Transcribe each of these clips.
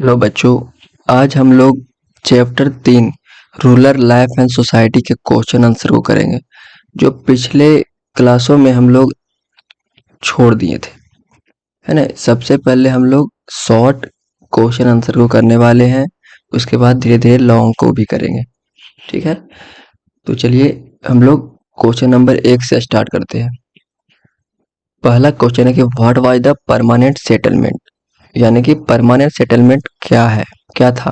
Hello बच्चों। आज हम लोग chapter 3 rural life and society के क्वेश्चन आंसर को करेंगे, जो पिछले क्लासों में हम लोग छोड़ दिए थे, है ना। सबसे पहले हम लोग शॉर्ट क्वेश्चन आंसर को करने वाले हैं, उसके बाद धीरे धीरे लॉन्ग को भी करेंगे, ठीक है। तो चलिए हम लोग क्वेश्चन नंबर 1 से स्टार्ट करते हैं। पहला क्वेश्चन है कि what was the permanent settlement, यानी कि परमानेंट सेटलमेंट क्या है, क्या था।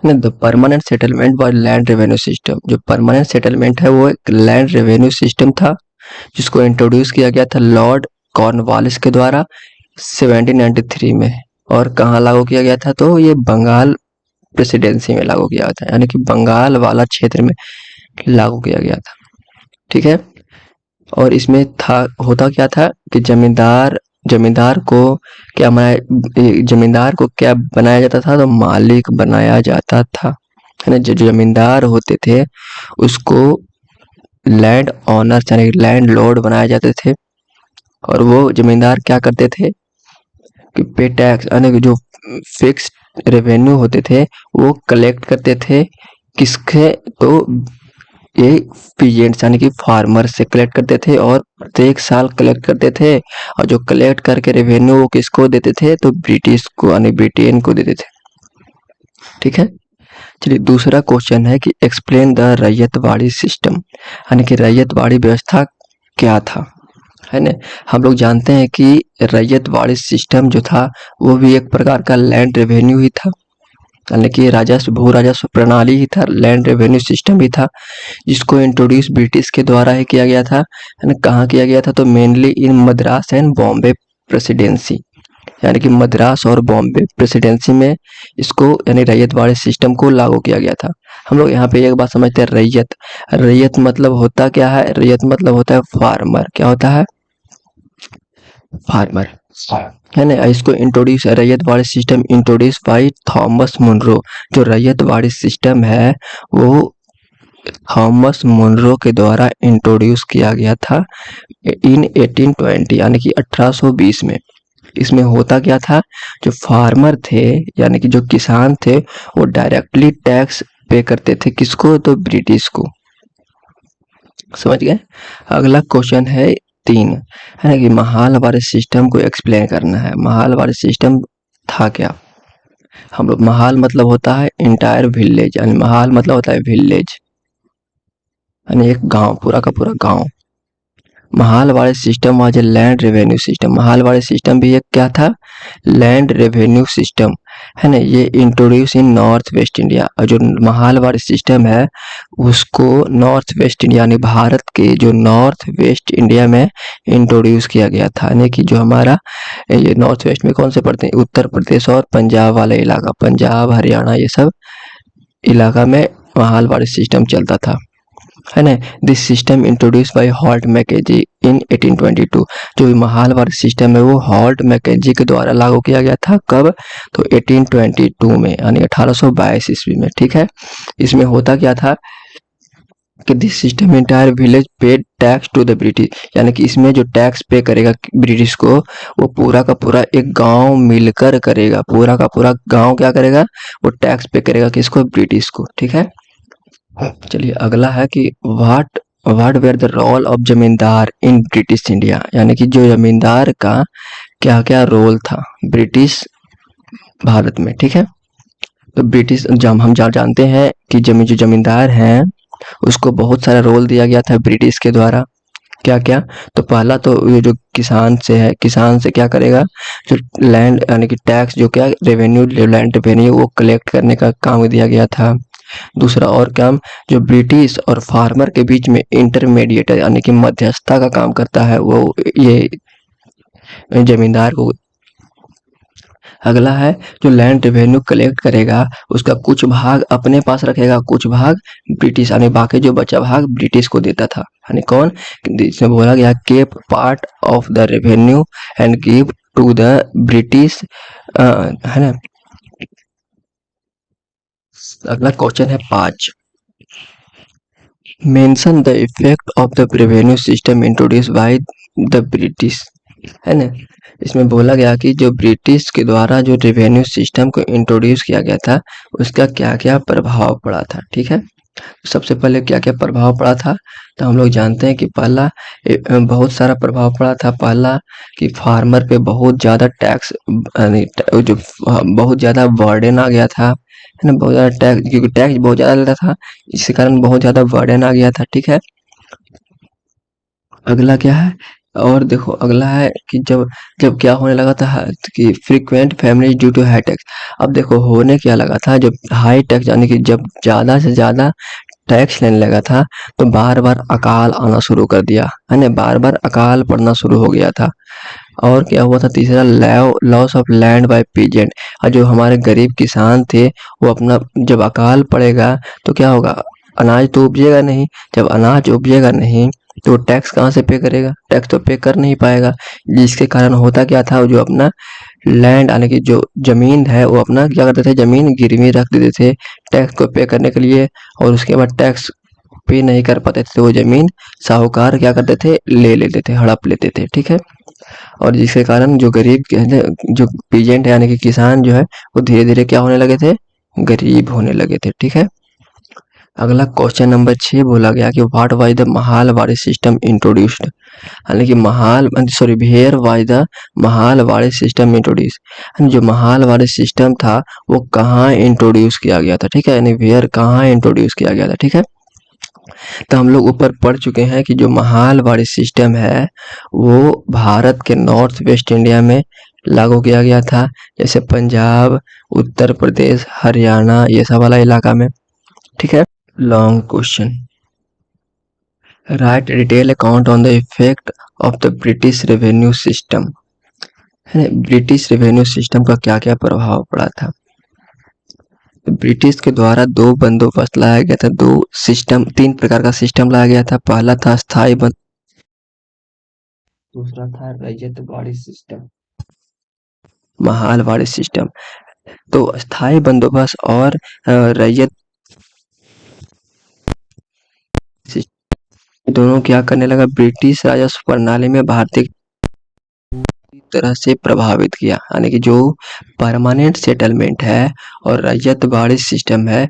The permanent settlement was land revenue system. जो परमानेंट सेटलमेंट है वो एक लैंड रेवेन्यू सिस्टम था, जिसको इंट्रोड्यूस किया गया था लॉर्ड कॉर्नवालिस के द्वारा 1793 में। और कहाँ लागू किया गया था, तो ये बंगाल प्रेसिडेंसी में लागू किया था, यानी कि बंगाल वाला क्षेत्र में लागू किया गया था, ठीक है। और इसमें था, होता क्या था कि जमींदार जमींदार को क्या बनाया जमींदार को क्या बनाया जाता था, तो मालिक बनाया जाता था, है ना। जो जमींदार होते थे उसको लैंड ऑनर यानी लैंड लॉर्ड बनाए जाते थे। और वो जमींदार क्या करते थे कि पे टैक्स यानी कि जो फिक्स रेवेन्यू होते थे वो कलेक्ट करते थे। किसके, तो ये पीजेंट्स यानी कि फार्मर से कलेक्ट करते थे, और प्रत्येक साल कलेक्ट करते थे। और जो कलेक्ट करके रेवेन्यू वो किसको देते थे, तो ब्रिटिश को यानी ब्रिटेन को देते थे, ठीक है। चलिए दूसरा क्वेश्चन है कि एक्सप्लेन द रैयतवाड़ी सिस्टम, यानी कि रैयतवाड़ी व्यवस्था क्या था, है ना। हम लोग जानते हैं कि रैयतवाड़ी सिस्टम जो था वो भी एक प्रकार का लैंड रेवेन्यू ही था, यानी कि राजस्व भू राजस्व प्रणाली ही था, लैंड रेवेन्यू सिस्टम भी था, जिसको इंट्रोड्यूस ब्रिटिश के द्वारा ही किया गया था, है ना। कहाँ किया गया था, तो mainly in Madras and Bombay presidency, यानी कि मद्रास और बॉम्बे प्रेसिडेंसी में इसको यानी रैयतवाड़ी सिस्टम को लागू किया गया था। हम लोग यहाँ पे एक बात समझते हैं, रैयत रैयत मतलब होता क्या है, रैयत मतलब होता है फार्मर। क्या होता है, फार्मर, है ना। इसको introduce Ryotwari system introduce by Thomas Munro. जो रैयतवाड़ी सिस्टम है वो थॉमस मुनरो के द्वारा इंट्रोड्यूस किया गया था इन 1820 यानी कि 1820 में। इसमें होता क्या था, जो फार्मर थे यानी कि जो किसान थे वो डायरेक्टली टैक्स पे करते थे, किसको, तो ब्रिटिश को, समझ गए। अगला क्वेश्चन है 3, है ना, कि महालवाड़ी सिस्टम को एक्सप्लेन करना है। महालवाड़ी सिस्टम था क्या। हम लोग महाल मतलब होता है इंटायर विलेज, यानी महाल मतलब होता है विलेज, यानी एक गांव, पूरा का पूरा गांव। Mahalwari system was a land revenue system. Mahalwari system भी एक क्या था, लैंड रेवेन्यू सिस्टम, है ना। ये इंट्रोड्यूस इन नॉर्थ वेस्ट इंडिया। और जो महालवाड़ी सिस्टम है उसको नॉर्थ वेस्ट इंडिया यानी भारत के जो नॉर्थ वेस्ट इंडिया में इंट्रोड्यूस किया गया था, यानी कि जो हमारा ये नॉर्थ वेस्ट में कौन से पड़ते हैं, उत्तर प्रदेश और पंजाब वाला इलाका, पंजाब हरियाणा ये सब इलाका में महालवाड़ी सिस्टम चलता था, है ना। This system introduce by Holt Mackenzie in 1822। जो महालवाड़ी सिस्टम है वो हॉल्ट मैकेजी के द्वारा लागू किया गया था, कब, तो 1822 में, यानी 1822 ईस्वी में, ठीक है। इसमें होता क्या था कि this system entire village paid tax to the British, यानी कि इसमें जो टैक्स पे करेगा ब्रिटिश को वो पूरा का पूरा एक गांव मिलकर करेगा, पूरा का पूरा गांव क्या करेगा, वो टैक्स पे करेगा, किसको, ब्रिटिश को, ठीक है। चलिए अगला है कि what what were the role of zamindar in British India, यानी कि जो जमींदार का क्या क्या रोल था ब्रिटिश भारत में, ठीक है। तो ब्रिटिश जब हम जानते हैं कि जो जमींदार हैं उसको बहुत सारा रोल दिया गया था ब्रिटिश के द्वारा। क्या क्या, तो पहला तो ये जो किसान से है, किसान से क्या करेगा, जो लैंड यानी कि टैक्स, जो क्या रेवेन्यू, लैंड रेवेन्यू वो कलेक्ट करने का काम दिया गया था। दूसरा और काम, जो ब्रिटिश और फार्मर के बीच में इंटरमीडिएटर यानी कि मध्यस्थता का काम करता है, वो ये जमींदार को। अगला है जो लैंड रेवेन्यू कलेक्ट करेगा उसका कुछ भाग अपने पास रखेगा, कुछ भाग ब्रिटिश, यानी बाकी जो बचा भाग ब्रिटिश को देता था, यानी कौन, इसमें बोला गया keep part of the revenue and give to the British, है ना। अगला क्वेश्चन है 5, mention the effect of the revenue system introduce by the British. है ना। इसमें बोला गया कि जो ब्रिटिश के द्वारा जो रेवेन्यू सिस्टम को इंट्रोड्यूस किया गया था, उसका क्या-क्या प्रभाव पड़ा था, ठीक है। सबसे पहले क्या-क्या प्रभाव पड़ा था, तो हम लोग जानते हैं कि पहला बहुत सारा प्रभाव पड़ा था। पहला कि फार्मर पे बहुत ज़्यादा टैक्स यानी जो बहुत ज़्यादा बर्डन आ गया था, है ना। बहुत ज़्यादा टैक्स, क्योंकि टैक्स बहुत ज़्यादा लगता था, इसी कारण बहुत ज़्यादा बर्डन आ गया था, ठीक है। अगला क्या है, और देखो अगला है कि जब जब क्या होने लगा था कि frequent family due to high tax. अब देखो होने क्या लगा था, जब हाई टैक्स यानी कि जब ज़्यादा से ज़्यादा टैक्स लेने लगा था, तो बार-बार अकाल आना शुरू कर दिया, है ना? बार-बार अकाल पड़ना शुरू हो गया था। और क्या हुआ था तीसरा, loss of land by peasant. और जो हमारे गरीब किसान थे, वो अपना जब अकाल पड़ेगा तो क्या होगा, अनाज तो उपजेगा नहीं। जब अनाज उपजेगा नहीं तो टैक्स कहाँ से पे करेगा, टैक्स तो पे कर नहीं पाएगा। जिसके कारण होता क्या था, वो जो अपना लैंड यानी कि जो जमीन है, वो अपना क्या करते थे, जमीन गिरवी रख देते थे टैक्स को पे करने के लिए। और उसके बाद टैक्स पे नहीं कर पाते थे तो वो जमीन साहूकार क्या करते थे, ले लेते थे, हड़प लेते थे, ठीक है। और जिसके कारण जो गरीब के जो पीजेंट है यानी कि किसान जो है, वो धीरे धीरे क्या होने लगे थे, गरीब होने लगे थे, ठीक है। अगला क्वेश्चन नंबर 6 बोला गया कि what was the Mahalwari system introduced. यानी कि where was the Mahalwari system introduce. जो महालवाड़ी सिस्टम था वो कहाँ इंट्रोड्यूस किया गया था, ठीक है। यानी वेयर कहाँ इंट्रोड्यूस किया गया था, ठीक है। तो हम लोग ऊपर पढ़ चुके हैं कि जो महालवाड़ी सिस्टम है वो भारत के नॉर्थ वेस्ट इंडिया में लागू किया गया था, जैसे पंजाब, उत्तर प्रदेश, हरियाणा, ये सब वाला इलाका में, ठीक है। Long question, right detail account on the effect of the British revenue system. है ना, ब्रिटिश रेवेन्यू सिस्टम का क्या क्या प्रभाव पड़ा था। ब्रिटिश के द्वारा दो बंदोबस्त लाया गया था, दो सिस्टम, तीन प्रकार का सिस्टम लाया गया था। पहला था स्थायी बंद, दूसरा था रैयतवाड़ी सिस्टम, महालवाड़ी सिस्टम। तो स्थायी बंदोबस्त और रैयत सिस्टम दोनों क्या करने लगा, ब्रिटिश राजस्व प्रणाली में भारतीय तरह से प्रभावित किया। यानी कि जो परमानेंट सेटलमेंट है और रैयतवाड़ी सिस्टम है,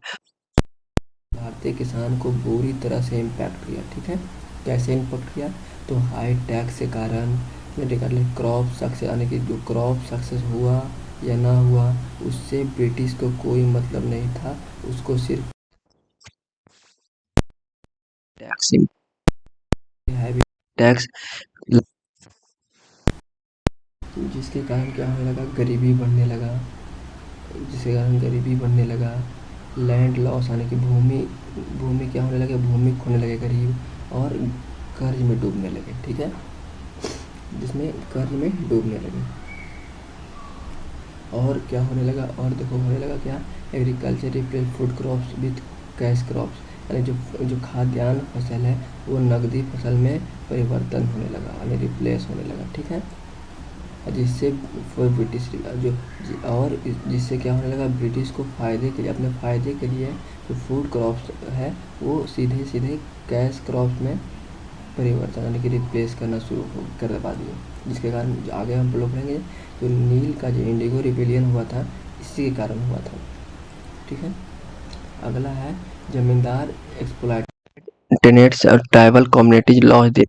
भारतीय किसान को बुरी तरह से इम्पैक्ट किया, ठीक है। कैसे इम्पैक्ट किया, तो हाई टैक्स के कारण मेडिकल क्रॉप सक्सेस, यानी कि जो क्रॉप सक्सेस हुआ या ना हुआ, उससे ब्रिटिश को कोई मतलब नहीं था। उसको सिर्फ टैक्स, हैवी टैक्स, जिसके कारण क्या होने लगा, गरीबी बढ़ने लगा। जिसके कारण गरीबी बढ़ने लगा, लैंड लॉस यानी कि भूमि भूमि क्या होने लगे, भूमि खोने लगे गरीब, और कर्ज में डूबने लगे, ठीक है। जिसमें कर्ज में डूबने लगे। और क्या होने लगा, और देखो होने लगा क्या, agriculture replace food crops with cash crops. यानी जो जो खाद्यान्न फसल है वो नकदी फसल में परिवर्तन होने लगा, यानी रिप्लेस होने लगा, ठीक है। जिससे ब्रिटिश जो और जिससे क्या होने लगा, ब्रिटिश को फ़ायदे के लिए, अपने फ़ायदे के लिए जो फूड क्रॉप्स है वो सीधे सीधे कैश क्रॉप्स में परिवर्तन यानी कि रिप्लेस करना शुरू करवा दिए। जिसके कारण आगे हम लोग पढ़ेंगे, तो नील का जो इंडिगो रिबेलियन हुआ था, इसी के कारण हुआ था, ठीक है। अगला है जमींदार एक्सप्लॉइट टेनेट्स और ट्राइबल कम्युनिटीज लॉस दे।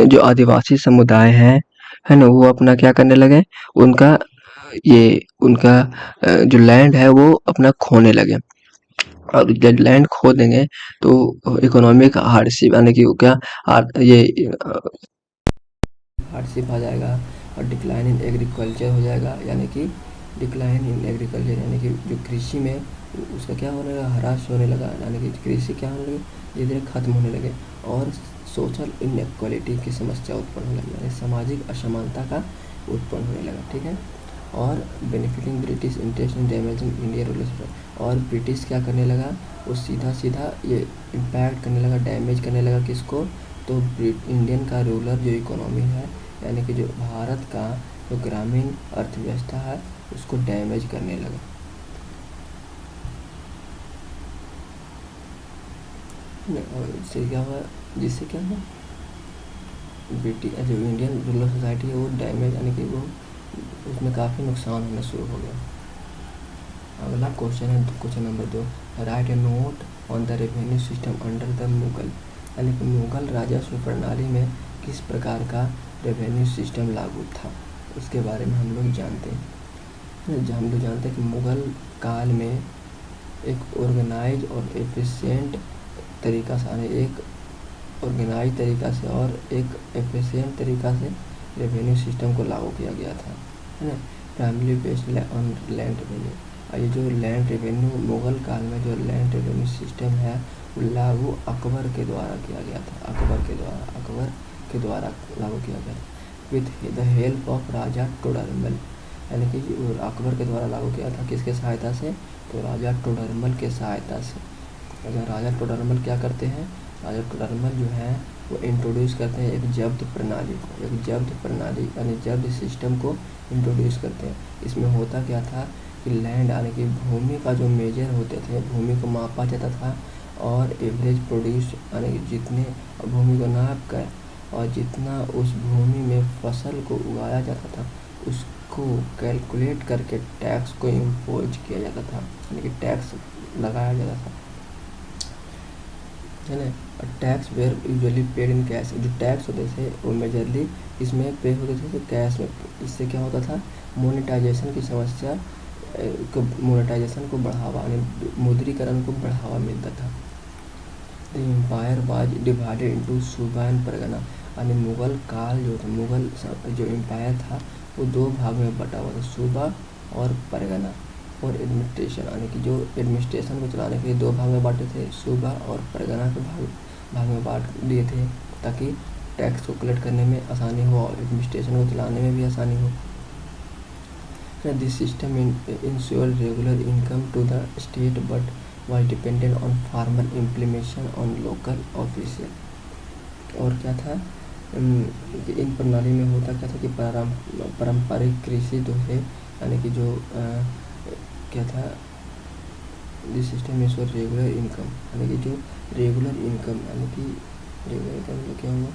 जो आदिवासी समुदाय हैं, है ना, वो अपना क्या करने लगे, उनका ये उनका जो लैंड है वो अपना खोने लगे। और जब लैंड खो देंगे तो इकोनॉमिक हार्डशिप यानी कि क्या ये हार्डशिप आ जाएगा, और डिक्लाइन इन एग्रीकल्चर हो जाएगा। यानी कि डिक्लाइन इन एग्रीकल्चर यानी कि जो कृषि में उसका क्या होने लगा, ह्रास होने लगा, यानी कि कृषि क्या होने लगे, धीरे धीरे खत्म होने लगे। और सोशल इनइक्वालिटी की समस्या उत्पन्न होने लगी, यानी सामाजिक असमानता का उत्पन्न होने लगा, ठीक है। और benefiting British interest in damaging India rulers. और ब्रिटिश क्या करने लगा, वो सीधा सीधा ये इम्पैक्ट करने लगा, डैमेज करने लगा किसको, तो इंडियन का रूरल जो इकोनॉमी है, यानी कि जो भारत का जो ग्रामीण अर्थव्यवस्था है, उसको डैमेज करने लगा। और इससे क्या हुआ, जिससे क्या हुआ, जो इंडियन रूरल सोसाइटी है वो डैमेज यानी कि वो उसमें काफ़ी नुकसान होना शुरू हो गया। अगला क्वेश्चन है question number 2, right A note on the revenue system under the Mughal, यानी कि मुगल राजस्व प्रणाली में किस प्रकार का रेवेन्यू सिस्टम लागू था, उसके बारे में हम लोग जानते हैं। हम लोग जानते हैं कि मुगल काल में एक ऑर्गेनाइज और एफिशिएंट तरीका से एक ऑर्गेनाइज तरीका से और एक एफिशिएंट तरीका से रेवेन्यू सिस्टम को लागू किया गया था, है ना, primary based on land revenue. और ये जो लैंड रेवेन्यू मुगल काल में जो लैंड रेवेन्यू सिस्टम है वो लागू अकबर के द्वारा किया गया था, अकबर के द्वारा लागू किया गया था विथ द हेल्प ऑफ राजा टोडरमल, यानी कि अकबर के द्वारा लागू किया था। किसके सहायता से? तो राजा टोडरमल के सहायता से। अगर राजा टोडरमल क्या करते हैं, राजा टोडरमल जो है वो इंट्रोड्यूस करते हैं एक जब्त प्रणाली को, एक जब्त प्रणाली यानी जब्त सिस्टम को इंट्रोड्यूस करते हैं। इसमें होता क्या था कि लैंड यानी कि भूमि का जो मेजर होते थे, भूमि को मापा जाता था और एवरेज प्रोड्यूस यानी कि जितने भूमि को नाप कर और जितना उस भूमि में फसल को उगाया जाता था उसको कैलकुलेट करके टैक्स को इम्पोज किया जाता था, यानी कि टैक्स लगाया जाता था, है ना। Tax were usually paid in cash, जो टैक्स होते थे वो मेजरली इसमें पे होते थे तो कैश में। इससे क्या होता था, मोनेटाइजेशन की समस्या मोनेटाइजेशन को बढ़ावा यानी मुद्रीकरण को बढ़ावा मिलता था। The empire was divided into subah and pargana, यानी मुगल काल जो था, मुगल जो एम्पायर था वो दो भाग में बटा हुआ था, सूबा और परगना। और एडमिनिस्ट्रेशन यानी कि जो एडमिनिस्ट्रेशन को चलाने के लिए दो भाग में बांटे थे, सूबा और परगना के भाग में बांट दिए थे ताकि टैक्स को कलेक्ट करने में आसानी हो और एडमिनिस्ट्रेशन को चलाने में भी आसानी हो। This system ensure regular income to the state but was dependent on farmer implementation on local official। और क्या था, इन प्रणाली में होता क्या था कि पारंपरिक कृषि जो है यानी कि जो क्या था, this system is for regular income, यानी कि जो रेगुलर इनकम यानी कि रेगुलर इनकम में क्या हुआ,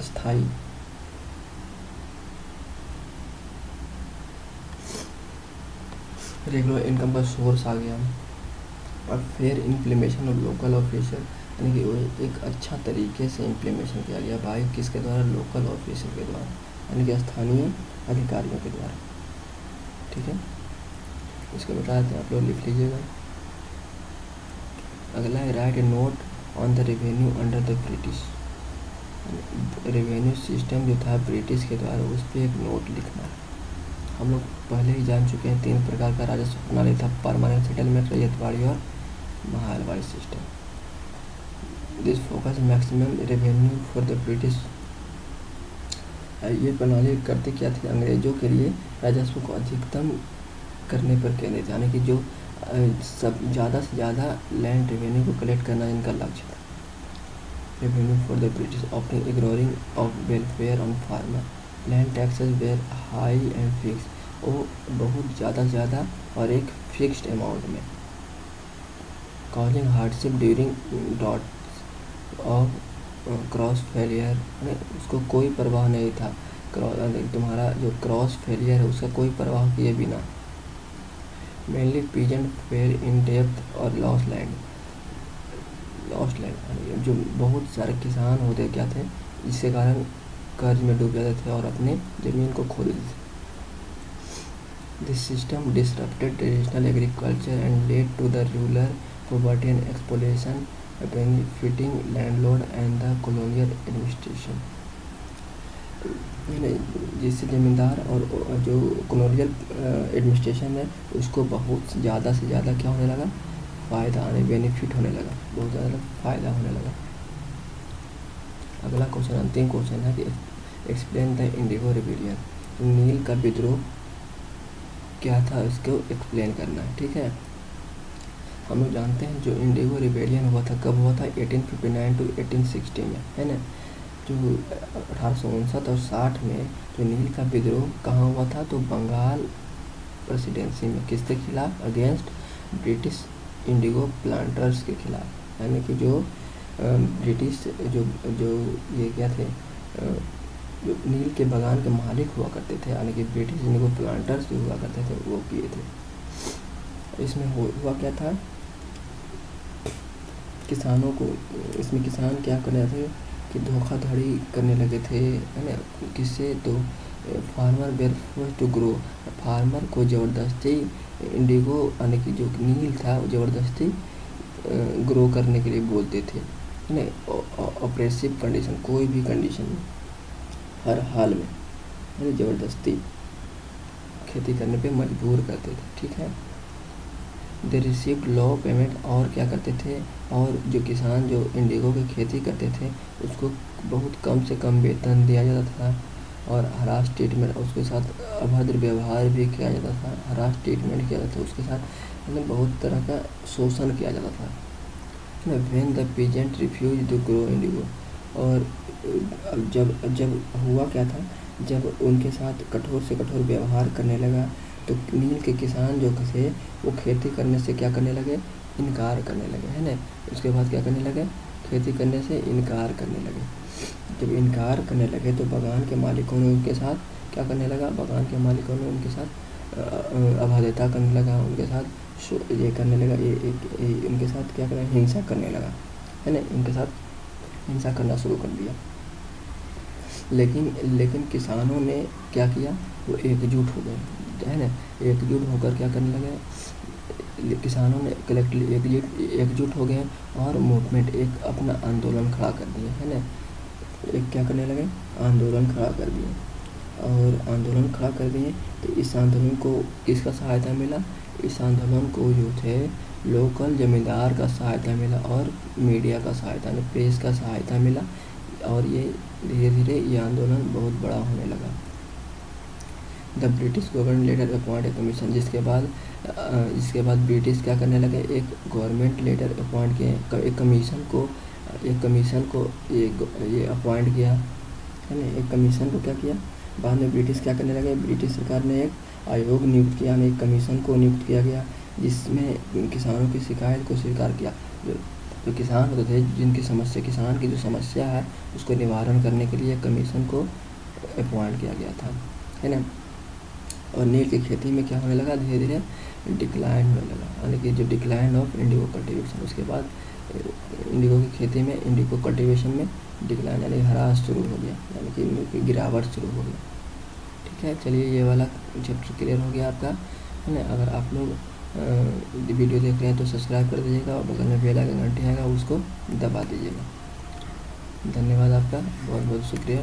स्थायी रेगुलर इनकम का सोर्स आ गया। और फिर इम्प्लीमेशन ऑफ लोकल ऑफिसर, यानी कि वो एक अच्छा तरीके से इम्प्लीमेशन किया गया भाई, किसके द्वारा, लोकल ऑफिसर के द्वारा, यानी कि स्थानीय अधिकारियों के द्वारा। ठीक है, इसको बता देते हैं, आप लोग लिख लीजिएगा। अगला है right A note on the revenue under the British, revenue system जो था ब्रिटिश के द्वारा उस पर एक नोट लिखना है। हम लोग पहले ही जान चुके हैं 3 प्रकार का राजस्व प्रणाली था, परमानेंट सेटलमेंट, रैयतवाड़ी और Mahalwari system. This focus maximum revenue for the British, ये प्रणाली करती क्या थी, अंग्रेजों के लिए राजस्व को अधिकतम करने पर केंद्रित, यानी कि जो सब ज़्यादा से ज़्यादा लैंड रेवेन्यू को कलेक्ट करना इनका लक्ष्य था। Revenue for the British offering ignoring of welfare on farmer, land taxes were high and fix, वो बहुत ज़्यादा और एक फिक्स्ड अमाउंट में। Causing hardship during dot of cross failure, उसको कोई परवाह नहीं था, तुम्हारा जो क्रॉस फेलियर है उसका कोई परवाह किए बिना। Mainly peasant fail in depth और लॉस्ट लैंड, जो बहुत सारे किसान होते क्या थे जिसके कारण कर्ज में डूब जाते थे और अपने ज़मीन को खो देते थे। This system disrupted traditional agriculture and led to the rural poverty and exploitation benefiting landlord and the colonial administration, जिससे ज़मींदार और जो कॉलोनियल एडमिनिस्ट्रेशन है उसको बहुत ज़्यादा से ज़्यादा क्या होने लगा, फ़ायदा आने, बेनिफिट होने लगा, बहुत ज़्यादा फ़ायदा होने लगा। अगला क्वेश्चन, अंतिम क्वेश्चन है कि एक्सप्लेन द इंडिगो रिबेलियन, नील का विद्रोह क्या था इसको एक्सप्लेन करना है। ठीक है, हम लोग जानते हैं जो इंडिगो रिबेलियन हुआ था कब हुआ था, 1859 to 1860 में, है ना। जो 1859 और 60 में जो नील का विद्रोह कहाँ हुआ था, तो बंगाल प्रेसिडेंसी में, किसके खिलाफ, अगेंस्ट ब्रिटिश इंडिगो प्लांटर्स के खिलाफ, यानी कि जो ब्रिटिश जो जो ये क्या थे, जो नील के बागान के मालिक हुआ करते थे, यानी कि ब्रिटिश इंडिगो प्लांटर्स जो हुआ करते थे वो किए थे। इसमें हुआ क्या था, किसानों को, इसमें किसान क्या कर रहे थे कि धोखाधड़ी करने लगे थे, है ना। किससे, तो farmer were forced to grow, farmer को ज़बरदस्ती इंडिगो यानी कि जो नील था वो ज़बरदस्ती ग्रो करने के लिए बोलते थे, है ना। ऑपरेसिव कंडीशन, कोई भी कंडीशन में, हर हाल में, है ना, ज़बरदस्ती खेती करने पे मजबूर करते थे, ठीक है। दे रिसीव्ड लो पेमेंट, और क्या करते थे, और जो किसान जो इंडिगो की खेती करते थे उसको बहुत कम से कम वेतन दिया जाता था, और हरास ट्रीटमेंट, उसके साथ अभद्र व्यवहार भी किया जाता था, हरास ट्रीटमेंट किया जाता था उसके साथ, मतलब बहुत तरह का शोषण किया जाता था। When the peasant refuse to grow indigo, और जब जब हुआ क्या था, जब उनके साथ कठोर से कठोर व्यवहार करने लगा तो नील के किसान जो थे वो खेती करने से क्या करने लगे, इनकार करने लगे, है ना। उसके बाद क्या करने लगे, खेती करने से इनकार करने लगे। जब इनकार करने लगे तो बागान के मालिकों ने उनके साथ क्या करने लगा, बागान के मालिकों ने उनके साथ अभद्रता करने लगा, उनके साथ ये करने लगा, ये उनके साथ क्या करें, हिंसा करने लगा, है ना। उनके साथ हिंसा करना शुरू कर दिया। लेकिन किसानों ने क्या किया, वो एकजुट हो गए, है ना। एकजुट होकर क्या करने लगे, किसानों ने कलेक्टिवली एकजुट हो गए और मूवमेंट, एक अपना आंदोलन खड़ा कर दिया, है ना। एक क्या करने लगे, आंदोलन खड़ा कर दिए, और आंदोलन खड़ा कर दिए तो इस आंदोलन को किसका सहायता मिला, इस आंदोलन को जो थे लोकल जमींदार का सहायता मिला, और मीडिया का सहायता, प्रेस का सहायता मिला, और ये धीरे धीरे ये आंदोलन बहुत बड़ा होने लगा। The British government later appoint a commission, जिसके बाद ब्रिटिश क्या करने लगे, एक गवर्नमेंट लेटर अपॉइंट किए, एक कमीशन को ये अपॉइंट किया, है ना। एक कमीशन को क्या किया, बाद में ब्रिटिश क्या करने लगे, ब्रिटिश सरकार ने एक आयोग नियुक्त किया, एक कमीशन को नियुक्त किया गया जिसमें किसानों की शिकायत को स्वीकार किया। जो किसान होते थे, जिनकी समस्या, किसान की जो समस्या है उसको निवारण करने के लिए कमीशन को अपॉइंट किया गया था, है ना। और नील की खेती में क्या होने लगा, धीरे धीरे डिक्लाइन होने लगा, यानी कि जो डिक्लाइन ऑफ इंडिगो कल्टीवेशन, उसके बाद इंडिगो की खेती में, इंडिगो कल्टीवेशन में डिक्लाइन यानी ह्रास शुरू हो गया, यानी कि गिरावट शुरू हो गया, ठीक है। चलिए ये वाला चैप्टर क्लियर हो गया आपका, है ना। अगर आप लोग वीडियो देख रहे हैं तो सब्सक्राइब कर दीजिएगा, और बगल में बेल आइकन घंटी आएगा उसको दबा दीजिएगा। धन्यवाद आपका, बहुत बहुत शुक्रिया।